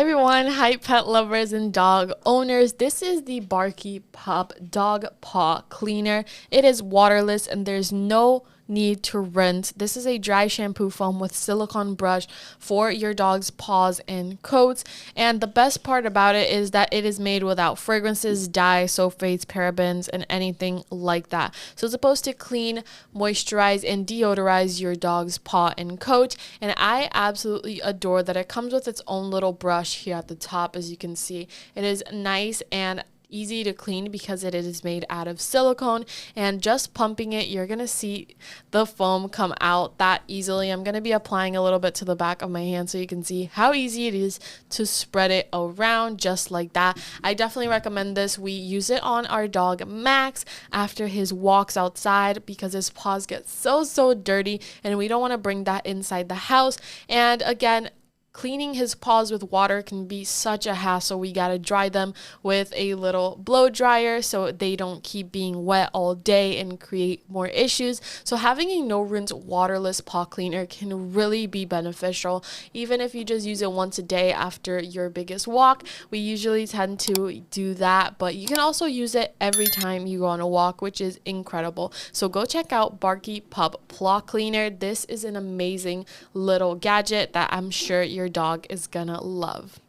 everyone, hi pet lovers and dog owners. This is the Barky Pup Dog Paw Cleaner. It is waterless and there's no need to rinse. This is a dry shampoo foam with silicone brush for your dog's paws and coats. And the best part about it is that it is made without fragrances, dye, sulfates, parabens, and anything like that. So it's supposed to clean, moisturize, and deodorize your dog's paw and coat. And I absolutely adore that it comes with its own little brush here at the top. As you can see, it is nice and easy to clean because it is made out of silicone, and just pumping it, you're gonna see the foam come out that easily. I'm gonna be applying a little bit to the back of my hand so you can see how easy it is to spread it around just like that. I definitely recommend this. We use it on our dog Max after his walks outside because his paws get so dirty and we don't want to bring that inside the house. And again, cleaning his paws with water can be such a hassle. We gotta dry them with a little blow dryer so they don't keep being wet all day and create more issues. So having a no rinse waterless paw cleaner can really be beneficial. Even if you just use it once a day after your biggest walk, we usually tend to do that, but you can also use it every time you go on a walk, which is incredible. So go check out Barky Pup Paw Cleaner. This is an amazing little gadget that I'm sure your dog is gonna love.